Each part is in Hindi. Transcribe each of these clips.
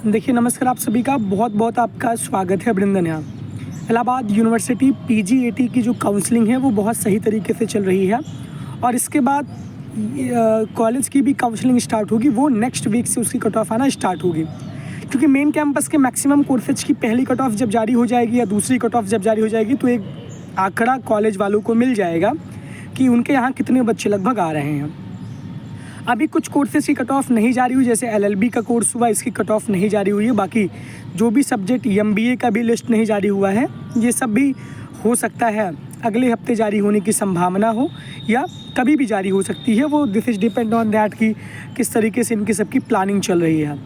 देखिए नमस्कार, आप सभी का बहुत बहुत आपका स्वागत है। अभिनंदन यहाँ इलाहाबाद यूनिवर्सिटी PGAT की जो काउंसलिंग है वो बहुत सही तरीके से चल रही है और इसके बाद कॉलेज की भी काउंसलिंग स्टार्ट होगी। वो नेक्स्ट वीक से उसकी कट ऑफ आना स्टार्ट होगी, क्योंकि मेन कैंपस के मैक्सिमम कोर्सेज की पहली कट ऑफ जब जारी हो जाएगी या दूसरी कट ऑफ जब जारी हो जाएगी तो एक आंकड़ा कॉलेज वालों को मिल जाएगा कि उनके यहाँ कितने बच्चे लगभग आ रहे हैं। अभी कुछ कोर्सेज की कट ऑफ नहीं जारी हुई, जैसे LLB का कोर्स हुआ, इसकी कट ऑफ नहीं जारी हुई है। बाकी जो भी सब्जेक्ट MBA का भी लिस्ट नहीं जारी हुआ है, ये सब भी हो सकता है अगले हफ्ते जारी होने की संभावना हो या कभी भी जारी हो सकती है। वो this is depend on that कि किस तरीके से इनकी सबकी प्लानिंग चल रही है।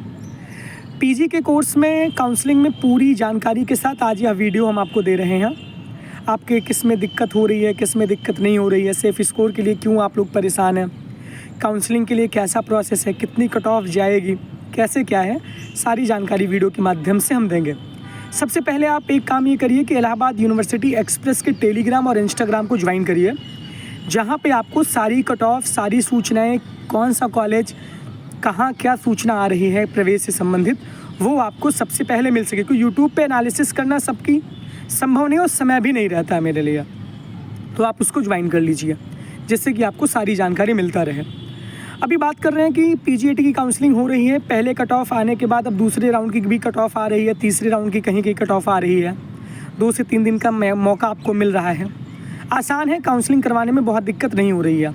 PG के कोर्स में काउंसलिंग में पूरी जानकारी के साथ आज यह वीडियो हम आपको दे रहे हैं। आपके किस में दिक्कत हो रही है, किस में दिक्कत नहीं हो रही है, सेफ स्कोर के लिए क्यों आप लोग परेशान हैं, काउंसलिंग के लिए कैसा प्रोसेस है, कितनी कट ऑफ जाएगी, कैसे क्या है, सारी जानकारी वीडियो के माध्यम से हम देंगे। सबसे पहले आप एक काम ये करिए कि इलाहाबाद यूनिवर्सिटी एक्सप्रेस के टेलीग्राम और इंस्टाग्राम को ज्वाइन करिए, जहाँ पे आपको सारी कट ऑफ, सारी सूचनाएं, कौन सा कॉलेज, कहाँ क्या सूचना आ रही है प्रवेश से संबंधित, वो आपको सबसे पहले मिल सके। क्योंकि यूट्यूब पे एनालिसिस करना सबकी संभव नहीं और समय भी नहीं रहता है मेरे लिए, तो आप उसको ज्वाइन कर लीजिए जिससे कि आपको सारी जानकारी मिलता रहे। अभी बात कर रहे हैं कि PGAT की काउंसलिंग हो रही है। पहले कट ऑफ आने के बाद अब दूसरे राउंड की भी कट ऑफ आ रही है, तीसरे राउंड की कहीं कट ऑफ आ रही है। 2 से 3 दिन का मौका आपको मिल रहा है। आसान है, काउंसलिंग करवाने में बहुत दिक्कत नहीं हो रही है।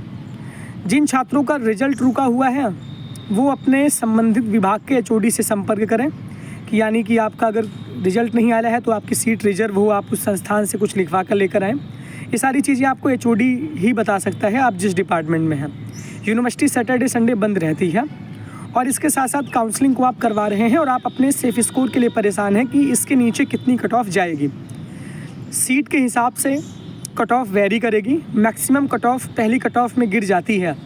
जिन छात्रों का रिजल्ट रुका हुआ है वो अपने संबंधित विभाग के HOD से संपर्क करें कि यानी कि आपका अगर रिजल्ट नहीं आया है तो आपकी सीट रिजर्व हो, आप उस संस्थान से कुछ लिखवा कर लेकर आएँ। ये सारी चीज़ें आपको HOD ही बता सकता है, आप जिस डिपार्टमेंट में हैं। यूनिवर्सिटी सैटरडे संडे बंद रहती है और इसके साथ साथ काउंसलिंग को आप करवा रहे हैं और आप अपने सेफ स्कोर के लिए परेशान हैं कि इसके नीचे कितनी कट ऑफ जाएगी। सीट के हिसाब से कट ऑफ वेरी करेगी। मैक्सिमम कट ऑफ पहली कट ऑफ में गिर जाती है,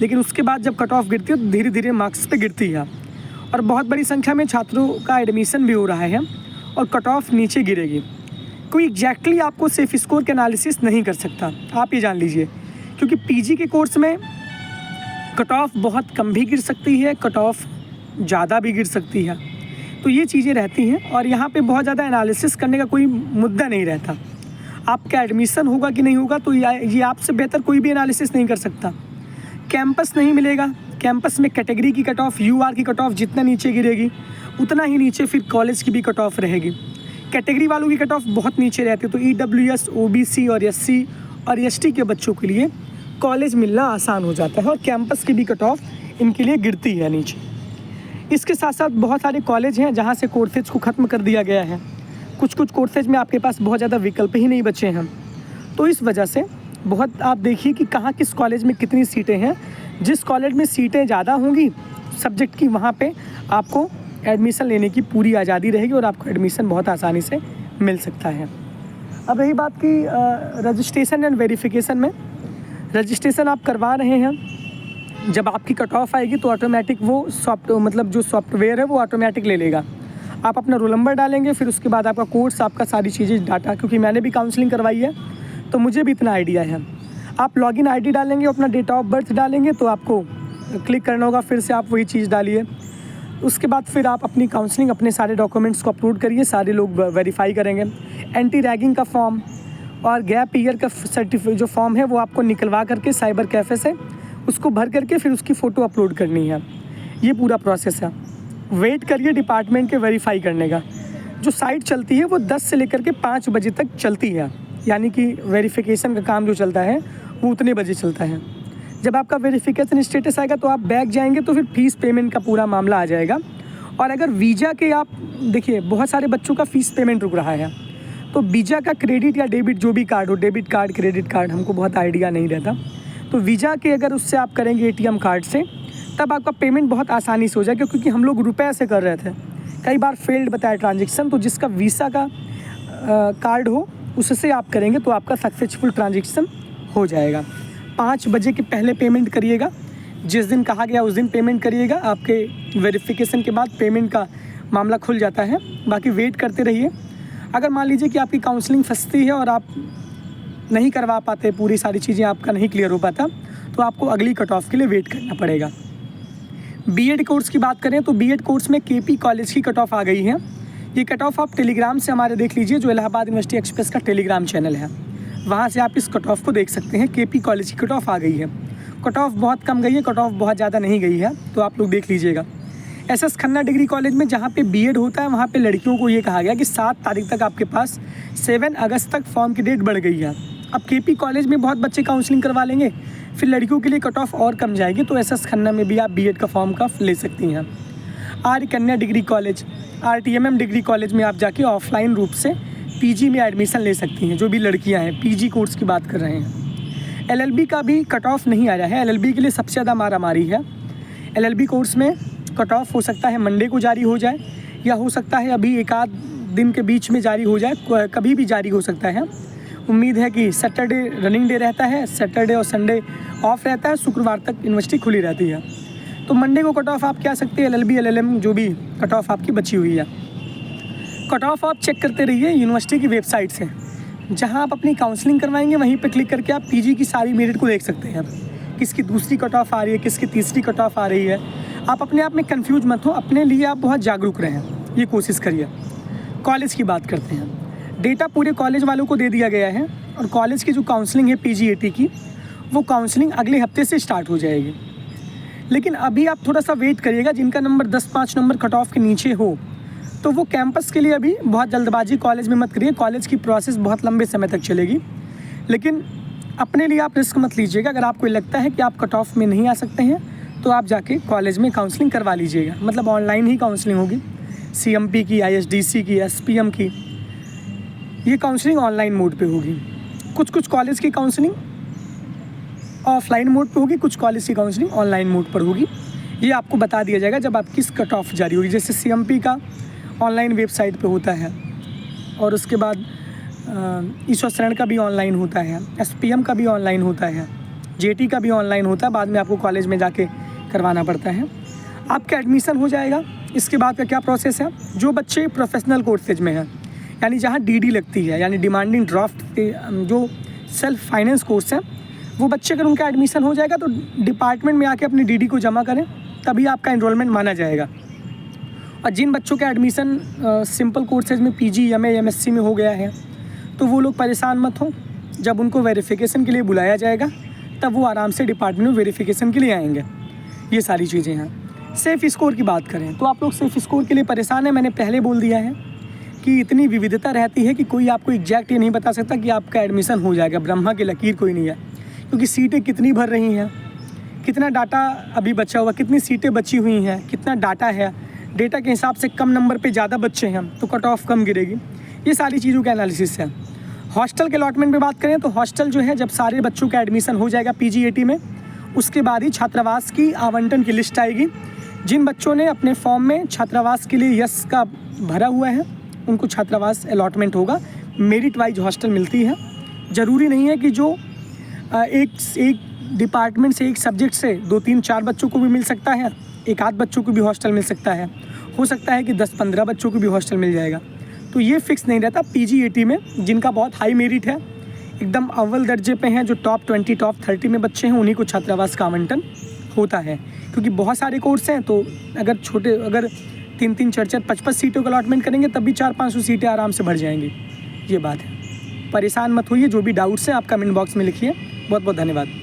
लेकिन उसके बाद जब कट ऑफ गिरती है तो धीरे धीरे मार्क्स पे गिरती है और बहुत बड़ी संख्या में छात्रों का एडमिशन भी हो रहा है और कट ऑफ नीचे गिरेगी। कोई एग्जैक्टली आपको सेफ स्कोर के एनालिसिस नहीं कर सकता, आप ये जान लीजिए, क्योंकि PG के कोर्स में कट ऑफ बहुत कम भी गिर सकती है, कट ऑफ ज़्यादा भी गिर सकती है। तो ये चीज़ें रहती हैं और यहाँ पे बहुत ज़्यादा एनालिसिस करने का कोई मुद्दा नहीं रहता। आपका एडमिशन होगा कि नहीं होगा तो ये आपसे बेहतर कोई भी एनालिसिस नहीं कर सकता। कैंपस नहीं मिलेगा, कैंपस में कैटेगरी की कट ऑफ, UR की कट ऑफ जितना नीचे गिरेगी उतना ही नीचे फिर कॉलेज की भी कट ऑफ रहेगी। कैटेगरी वालों की कट ऑफ बहुत नीचे रहती है, तो EWS, OBC और SC और ST के बच्चों के लिए कॉलेज मिलना आसान हो जाता है और कैंपस की भी कट ऑफ इनके लिए गिरती है नीचे। इसके साथ साथ बहुत सारे कॉलेज हैं जहां से कोर्सेज को ख़त्म कर दिया गया है। कुछ कोर्सेज में आपके पास बहुत ज़्यादा विकल्प ही नहीं बचे हैं, तो इस वजह से बहुत आप देखिए कि कहाँ किस कॉलेज में कितनी सीटें हैं। जिस कॉलेज में सीटें ज़्यादा होंगी सब्जेक्ट की, वहाँ पर आपको एडमिशन लेने की पूरी आज़ादी रहेगी और आपको एडमिशन बहुत आसानी से मिल सकता है। अब रही बात की रजिस्ट्रेशन एंड वेरिफिकेशन में, रजिस्ट्रेशन आप करवा रहे हैं, जब आपकी कट ऑफ आएगी तो ऑटोमेटिक वो जो सॉफ्टवेयर है वो ऑटोमेटिक ले लेगा। आप अपना रोल नंबर डालेंगे, फिर उसके बाद आपका कोर्स, आपका सारी चीज़ें डाटा, क्योंकि मैंने भी काउंसलिंग करवाई है तो मुझे भी इतना आइडिया है। आप लॉगिन ID डालेंगे, अपना डेट ऑफ बर्थ डालेंगे तो आपको क्लिक करना होगा, फिर से आप वही चीज़ डालिए। उसके बाद फिर आप अपनी काउंसलिंग, अपने सारे डॉक्यूमेंट्स को अपलोड करिए, सारे लोग वेरीफाई करेंगे। एंटी रैगिंग का फॉर्म और गैप ईयर का सर्टिफिकेट जो फॉर्म है वो आपको निकलवा करके साइबर कैफ़े से उसको भर करके फिर उसकी फ़ोटो अपलोड करनी है। ये पूरा प्रोसेस है। वेट करिए डिपार्टमेंट के वेरीफाई करने का। जो साइट चलती है वो 10 से लेकर के 5 बजे तक चलती है, यानी कि वेरिफिकेशन का काम जो चलता है वो उतने बजे चलता है। जब आपका वेरिफिकेशन स्टेटस आएगा तो आप बैक जाएंगे तो फिर फ़ीस पेमेंट का पूरा मामला आ जाएगा। और अगर वीज़ा के, आप देखिए बहुत सारे बच्चों का फ़ीस पेमेंट रुक रहा है, तो वीज़ा का क्रेडिट या डेबिट जो भी कार्ड हो, डेबिट कार्ड, क्रेडिट कार्ड, हमको बहुत आइडिया नहीं रहता, तो वीज़ा के अगर उससे आप करेंगे ATM कार्ड से, तब आपका पेमेंट बहुत आसानी से हो जाएगा। क्योंकि हम लोग रुपए से कर रहे थे, कई बार फेल्ड बताया ट्रांजेक्शन, तो जिसका वीज़ा का कार्ड हो उससे आप करेंगे तो आपका सक्सेसफुल ट्रांजेक्शन हो जाएगा। 5 बजे के पहले पेमेंट करिएगा, जिस दिन कहा गया उस दिन पेमेंट करिएगा। आपके वेरिफिकेशन के बाद पेमेंट का मामला खुल जाता है। बाकी वेट करते रहिए। अगर मान लीजिए कि आपकी काउंसलिंग फंसती है और आप नहीं करवा पाते, पूरी सारी चीज़ें आपका नहीं क्लियर हो पाता, तो आपको अगली कट ऑफ के लिए वेट करना पड़ेगा। बीएड कोर्स की बात करें तो बीएड कोर्स में केपी कॉलेज की कट ऑफ आ गई है। ये कट ऑफ आप टेलीग्राम से हमारे देख लीजिए, जो इलाहाबाद यूनिवर्सिटी एक्सप्रेस का टेलीग्राम चैनल है, वहाँ से आप इस कट ऑफ को देख सकते हैं। केपी कॉलेज की कट ऑफ आ गई है। कट ऑफ बहुत कम गई है, कट ऑफ बहुत ज़्यादा नहीं गई है, तो आप लोग देख लीजिएगा। एसएस खन्ना डिग्री कॉलेज में जहाँ पे बीएड होता है, वहाँ पे लड़कियों को ये कहा गया कि 7 तारीख तक आपके पास 7 अगस्त तक फॉर्म की डेट बढ़ गई है। अब केपी कॉलेज में बहुत बच्चे काउंसलिंग करवा लेंगे, फिर लड़कियों के लिए कट ऑफ और कम जाएगी, तो एसएस खन्ना में भी आप बीएड का फॉर्म का ले सकती हैं। आर्य कन्या डिग्री कॉलेज, आरटीएमएम डिग्री कॉलेज में आप जाके ऑफलाइन रूप से पीजी में एडमिशन ले सकती हैं, जो भी लड़कियां हैं, पीजी कोर्स की बात कर रहे हैं। एलएलबी का भी कट ऑफ नहीं आया है। एलएलबी के लिए सबसे ज़्यादा मारामारी है। एलएलबी कोर्स में कट ऑफ हो सकता है मंडे को जारी हो जाए, या हो सकता है अभी एक आध दिन के बीच में जारी हो जाए, कभी भी जारी हो सकता है। उम्मीद है कि सैटरडे रनिंग डे रहता है, सैटरडे और संडे ऑफ रहता है, शुक्रवार तक यूनिवर्सिटी खुली रहती है, तो मंडे को कट ऑफ आप क्या सकते हैं। एलएलबी एलएलएम जो भी कट ऑफ आपकी बची हुई है, कट ऑफ आप चेक करते रहिए यूनिवर्सिटी की वेबसाइट से। जहां आप अपनी काउंसलिंग करवाएंगे वहीं पे क्लिक करके आप पीजी की सारी मेरिट को देख सकते हैं, किसकी दूसरी कट ऑफ आ रही है, किसकी तीसरी कट ऑफ आ रही है। आप अपने आप में कंफ्यूज मत हो, अपने लिए आप बहुत जागरूक रहें, ये कोशिश करिए। कॉलेज की बात करते हैं। डेटा पूरे कॉलेज वालों को दे दिया गया है, और कॉलेज की जो काउंसलिंग है पीजीएटी की, वो काउंसलिंग अगले हफ्ते से स्टार्ट हो जाएगी। लेकिन अभी आप थोड़ा सा वेट करिएगा। जिनका नंबर 10-5 नंबर कट ऑफ के नीचे हो, तो वो कैंपस के लिए अभी बहुत जल्दबाजी कॉलेज में मत करिए। कॉलेज की प्रोसेस बहुत लंबे समय तक चलेगी, लेकिन अपने लिए आप रिस्क मत लीजिएगा। अगर आपको लगता है कि आप कट ऑफ में नहीं आ सकते हैं, तो आप जाके कॉलेज में काउंसलिंग करवा लीजिएगा। मतलब ऑनलाइन ही काउंसलिंग होगी। सीएमपी की, आईएसडीसी की, एसपीएम की, ये काउंसलिंग ऑनलाइन मोड पे होगी। कुछ कॉलेज की काउंसलिंग ऑफलाइन मोड पे होगी, कुछ कॉलेज की काउंसलिंग ऑनलाइन मोड पर होगी। ये आपको बता दिया जाएगा जब आपकी कट ऑफ जारी होगी। जैसे सीएमपी का ऑनलाइन वेबसाइट पे होता है, और उसके बाद ईश्वर शरण का भी ऑनलाइन होता है, एसपीएम का भी ऑनलाइन होता है, जेटी का भी ऑनलाइन होता है। बाद में आपको कॉलेज में जाके करवाना पड़ता है। आपका एडमिशन हो जाएगा। इसके बाद का क्या प्रोसेस है, जो बच्चे प्रोफेशनल कोर्सेज में हैं, यानी जहाँ डीडी लगती है, यानी डिमांडिंग ड्राफ्ट के जो सेल्फ फाइनेंस कोर्स हैं, वो बच्चे अगर उनका एडमिशन हो जाएगा तो डिपार्टमेंट में आके अपनी डीडी को जमा करें, तभी आपका एनरोलमेंट माना जाएगा। और जिन बच्चों का एडमिशन सिंपल कोर्सेज में पीजी, एमए, एमएससी में हो गया है, तो वो लोग परेशान मत हों। जब उनको वेरिफिकेशन के लिए बुलाया जाएगा, तब वो आराम से डिपार्टमेंट में वेरिफिकेशन के लिए आएंगे। ये सारी चीज़ें हैं। सेफ़ स्कोर की बात करें तो आप लोग सेफ़ स्कोर के लिए परेशान हैं। मैंने पहले बोल दिया है कि इतनी विविधता रहती है कि कोई आपको एग्जैक्ट ये नहीं बता सकता कि आपका एडमिशन हो जाएगा। ब्रह्मा की लकीर कोई नहीं है, क्योंकि सीटें कितनी भर रही हैं, कितना डाटा अभी बचा हुआ, कितनी सीटें बची हुई हैं, कितना डाटा है, डेटा के हिसाब से कम नंबर पे ज़्यादा बच्चे हैं तो कट ऑफ कम गिरेगी। ये सारी चीज़ों का एनालिसिस है। हॉस्टल के अलॉटमेंट में बात करें तो हॉस्टल जो है, जब सारे बच्चों का एडमिशन हो जाएगा पीजीएटी में, उसके बाद ही छात्रावास की आवंटन की लिस्ट आएगी। जिन बच्चों ने अपने फॉर्म में छात्रावास के लिए यस का भरा हुआ है, उनको छात्रावास अलॉटमेंट होगा। मेरिट वाइज हॉस्टल मिलती है। ज़रूरी नहीं है कि जो एक डिपार्टमेंट से, एक सब्जेक्ट से 2-3-4 बच्चों को भी मिल सकता है, एक आध बच्चों को भी हॉस्टल मिल सकता है। हो सकता है कि 10-15 बच्चों को भी हॉस्टल मिल जाएगा। तो ये फिक्स नहीं रहता। पीजीएटी में जिनका बहुत हाई मेरिट है, एकदम अव्वल दर्जे पे हैं, जो टॉप 20, टॉप 30 में बच्चे हैं, उन्हीं को छात्रावास का आवंटन होता है। क्योंकि बहुत सारे कोर्स हैं, तो अगर 3-3, 4-4, 5-5 सीटों का अलॉटमेंट करेंगे, तब भी 400-500 सीटें आराम से भर जाएंगी। ये बात है। परेशान मत होइए। जो भी डाउट्स हैं आप कमेंट बॉक्स में लिखिए। बहुत बहुत धन्यवाद।